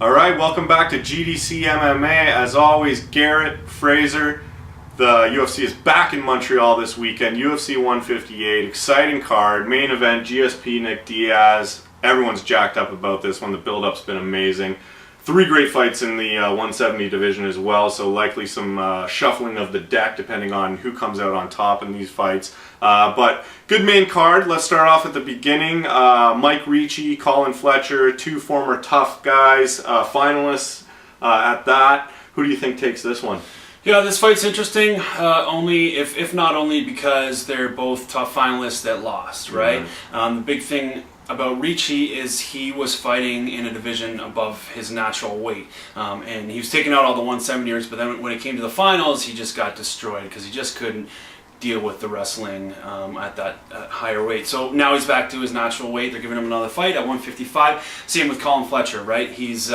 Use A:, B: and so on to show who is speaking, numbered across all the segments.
A: All right, welcome back to GDC MMA. As always, Garrett, Fraser. The UFC is back in Montreal this weekend. UFC 158, exciting card, main event, GSP, Nick Diaz. Everyone's jacked up about this one. The build-up's been amazing. 3 great fights in the 170 division as well, so likely some shuffling of the deck depending on who comes out on top in these fights. But good main card. Let's start off at the beginning. Mike Ricci, Colin Fletcher, 2 former tough guys, finalists at that. Who do you think takes this one?
B: Yeah, this fight's interesting, only if not only because they're both tough finalists that lost, right? The big thing about Ricci is he was fighting in a division above his natural weight, and he was taking out all the 170ers, but then when it came to the finals, he just got destroyed because he just couldn't deal with the wrestling at that higher weight. So now he's back to his natural weight. They're giving him another fight at 155. Same with Colin Fletcher, right? He's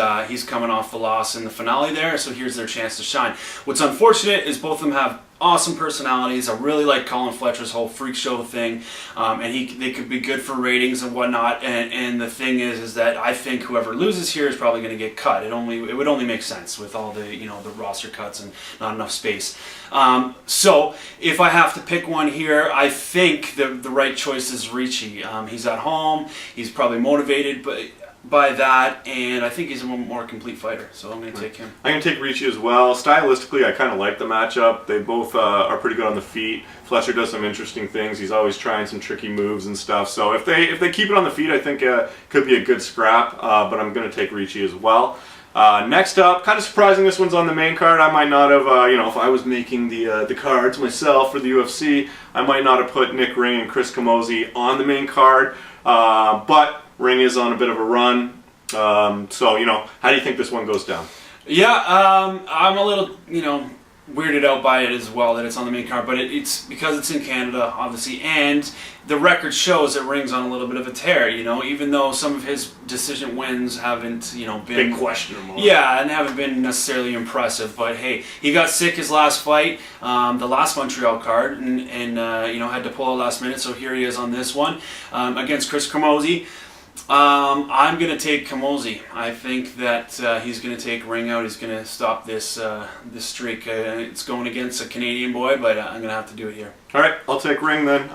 B: coming off the loss in the finale there, so here's their chance to shine. What's unfortunate is both of them have awesome personalities. I really like Colin Fletcher's whole freak show thing, and they could be good for ratings and whatnot. And the thing is that I think whoever loses here is probably going to get cut. It would only make sense with all the the roster cuts and not enough space. So if I have to pick one here, I think the right choice is Ricci. He's at home. He's probably motivated, by that, and I think he's a more complete fighter, so I'm going to take him.
A: I'm going to take Ricci as well. Stylistically, I kind of like the matchup. They both are pretty good on the feet. Fletcher does some interesting things. He's always trying some tricky moves and stuff. So if they keep it on the feet, I think could be a good scrap. But I'm going to take Ricci as well. Next up, kind of surprising, this one's on the main card. I might not have, if I was making the cards myself for the UFC, I might not have put Nick Ring and Chris Camozzi on the main card. But Ring is on a bit of a run, so how do you think this one goes down?
B: Yeah, I'm a little weirded out by it as well that it's on the main card, but it's because it's in Canada, obviously, and the record shows that Ring's on a little bit of a tear. Even though some of his decision wins haven't been
A: been questionable.
B: Yeah, and haven't been necessarily impressive. But hey, he got sick his last fight, the last Montreal card, and had to pull out last minute. So here he is on this one against Chris Camozzi. I'm going to take Camozzi. I think that he's going to take Ring out. He's going to stop this streak. It's going against a Canadian boy, but I'm going to have to do it here.
A: All right, I'll take Ring then.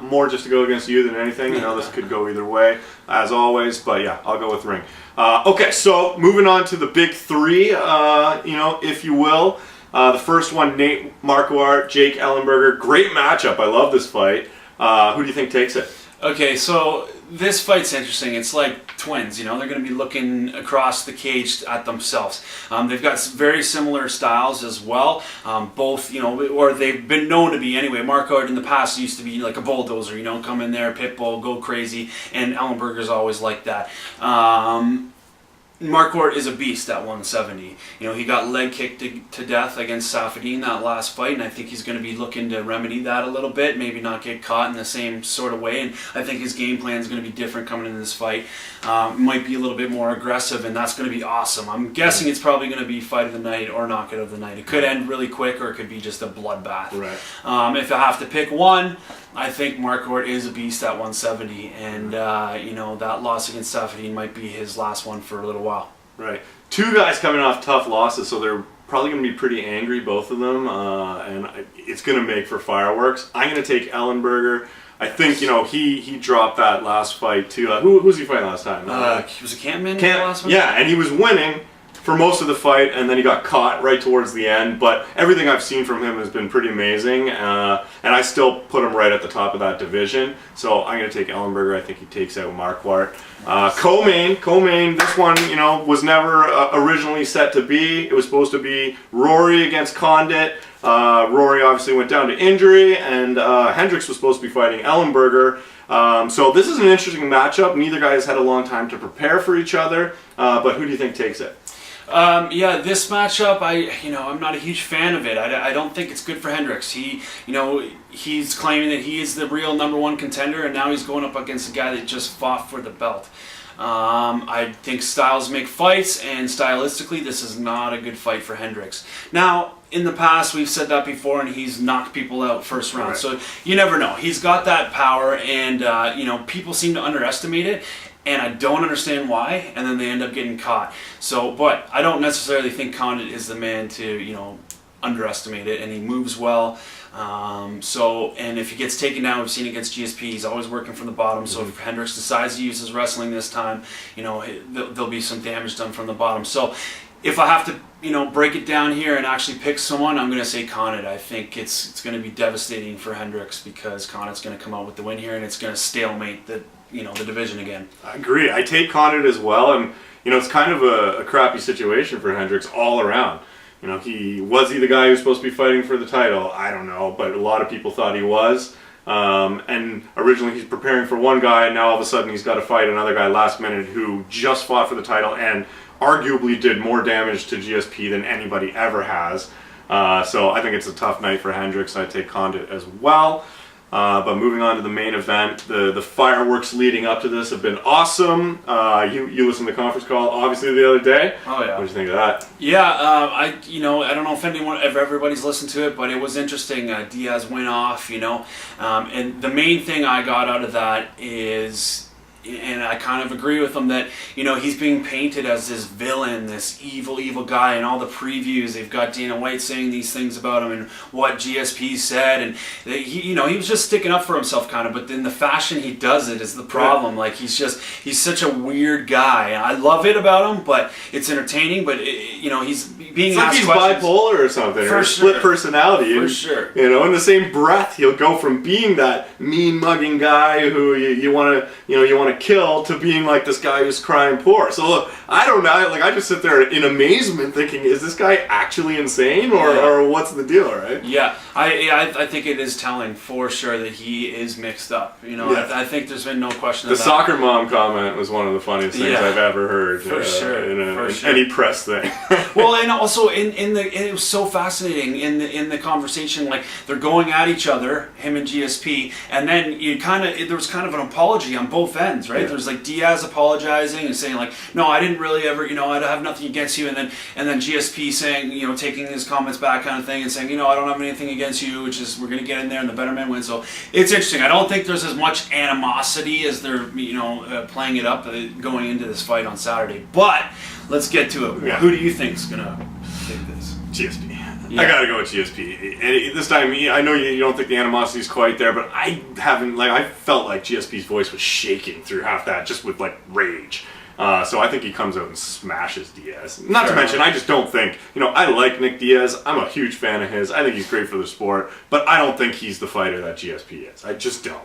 A: More just to go against you than anything. This could go either way, as always. But yeah, I'll go with Ring. Okay, so moving on to the big 3, if you will. The first one, Nate Marquardt, Jake Ellenberger. Great matchup. I love this fight. Who do you think takes it?
B: Okay, so this fight's interesting. It's like twins, they're going to be looking across the cage at themselves. They've got very similar styles as well. Both, or they've been known to be anyway. Marquardt in the past used to be like a bulldozer, come in there, pit bull, go crazy, and Ellenberger's always like that. Marquardt is a beast at 170. He got leg kicked to death against Safadine that last fight, and I think he's going to be looking to remedy that a little bit, maybe not get caught in the same sort of way, and I think his game plan is going to be different coming into this fight. Might be a little bit more aggressive, and that's going to be awesome. I'm guessing it's probably going to be fight of the night or knockout of the night. It could end really quick, or it could be just a bloodbath.
A: Right.
B: If I have to pick one, I think Marquardt is a beast at 170, and that loss against Safadine might be his last one for a little while.
A: Right. 2 guys coming off tough losses, so they're probably going to be pretty angry, both of them, and it's going to make for fireworks. I'm going to take Ellenberger. I think, he dropped that last fight too. Who was he fighting last time?
B: He was a Campman last one?
A: Yeah, and he was winning for most of the fight, and then he got caught right towards the end. But everything I've seen from him has been pretty amazing, and I still put him right at the top of that division. So I'm going to take Ellenberger. I think he takes out Marquardt. Co-main, this one, was never originally set to be. It was supposed to be Rory against Condit. Rory obviously went down to injury, and Hendricks was supposed to be fighting Ellenberger. So this is an interesting matchup. Neither guy has had a long time to prepare for each other. But who do you think takes it?
B: Yeah, this matchup, I'm not a huge fan of it. I don't think it's good for Hendricks. He's claiming that he is the real #1 contender, and now he's going up against a guy that just fought for the belt. I think styles make fights, and stylistically, this is not a good fight for Hendricks. Now, in the past, we've said that before, and he's knocked people out first round. Right. So you never know. He's got that power, and people seem to underestimate it. and I don't understand why, and then they end up getting caught. So, but I don't necessarily think Condit is the man to, underestimate it, and he moves well. And if he gets taken down, we've seen against GSP, he's always working from the bottom. So if Hendricks decides to use his wrestling this time, there'll be some damage done from the bottom. So if I have to, break it down here and actually pick someone, I'm going to say Condit. I think it's going to be devastating for Hendricks because Condit's going to come out with the win here, and it's going to stalemate the division again.
A: I agree. I take Condit as well, and it's kind of a crappy situation for Hendricks all around. Was he the guy who was supposed to be fighting for the title? I don't know, but a lot of people thought he was. And originally he's preparing for one guy, and now all of a sudden he's got to fight another guy last minute who just fought for the title and arguably did more damage to GSP than anybody ever has. So I think it's a tough night for Hendricks. I take Condit as well. But moving on to the main event, the fireworks leading up to this have been awesome. You listened to the conference call obviously the other day.
B: Oh yeah.
A: What did you think of that?
B: Yeah, I don't know if everybody's listened to it, but it was interesting. Diaz went off, and the main thing I got out of that is, and I kind of agree with him, that he's being painted as this villain, this evil guy. And all the previews, they've got Dana White saying these things about him and what GSP said, and he was just sticking up for himself kind of. But then the fashion he does it is the problem. Like he's such a weird guy. I love it about him, but it's entertaining. But he's being
A: it's
B: asked
A: like he's
B: questions.
A: Bipolar or something, or split personality.
B: For sure.
A: In the same breath, he'll go from being that mean mugging guy who you want to kill to being like this guy who's crying poor. So look, I don't know. I just sit there in amazement, thinking, is this guy actually insane, or what's the deal, right?
B: Yeah, I think it is telling for sure that he is mixed up. I think there's been no question.
A: The soccer mom comment was one of the funniest things I've ever heard.
B: For sure.
A: In any press thing.
B: Well, and also it was so fascinating in the conversation. Like they're going at each other, him and GSP, and then there was kind of an apology on both ends, right?
A: Yeah.
B: There's like Diaz apologizing and saying like, no, I didn't really ever, I have nothing against you, and then GSP saying, taking his comments back kind of thing and saying, I don't have anything against you, which is we're gonna get in there and the better man wins. So it's interesting. I don't think there's as much animosity as they're playing it up going into this fight on Saturday. But let's get to it.
A: Yeah.
B: Who do you think's gonna take this?
A: GSP.
B: Yeah.
A: I gotta go with GSP. And this time, I know you don't think the animosity is quite there, but I felt like GSP's voice was shaking through half that, just with rage. So I think he comes out and smashes Diaz. Not to mention, I just don't think, I like Nick Diaz. I'm a huge fan of his. I think he's great for the sport, but I don't think he's the fighter that GSP is. I just don't.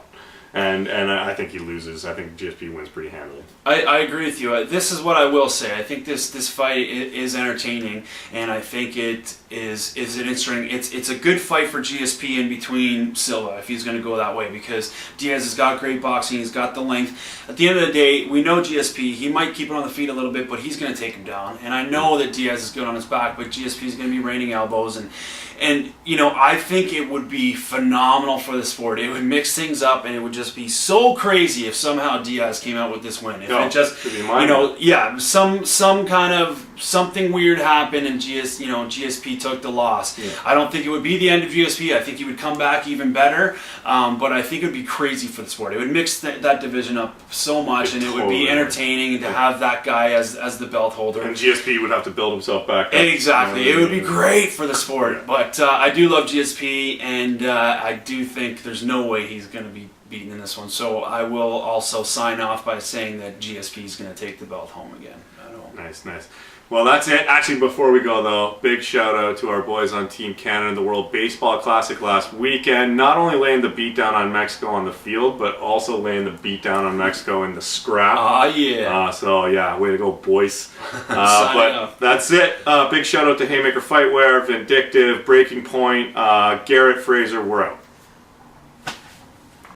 A: And I think he loses. I think GSP wins pretty handily.
B: I agree with you. This is what I will say. I think this fight is entertaining, and I think it is interesting. It's a good fight for GSP in between Silva if he's going to go that way, because Diaz has got great boxing. He's got the length. At the end of the day, we know GSP. He might keep it on the feet a little bit, but he's going to take him down. And I know that Diaz is good on his back, but GSP is going to be raining elbows. And I think it would be phenomenal for the sport. It would mix things up, and it would just be so crazy if somehow Diaz came out with this win. If it just, some kind of something weird happened and GSP took the loss. Yeah. I don't think it would be the end of GSP. I think he would come back even better. But I think it would be crazy for the sport. It would mix that division up so much, and it would be entertaining to have that guy as the belt holder.
A: And GSP would have to build himself back up.
B: Exactly. It would be great for the sport. Yeah. But I do love GSP, and I do think there's no way he's going to be beaten in this one. So I will also sign off by saying that GSP is going to take the belt home again.
A: Nice. Well, that's it. Actually, before we go, though, big shout out to our boys on Team Canada in the World Baseball Classic last weekend. Not only laying the beatdown on Mexico on the field, but also laying the beatdown on Mexico in the scrap.
B: Yeah.
A: Way to go, boys. But that's it. Big shout out to Haymaker Fightwear, Vindictive, Breaking Point, Garrett, Fraser. We're out.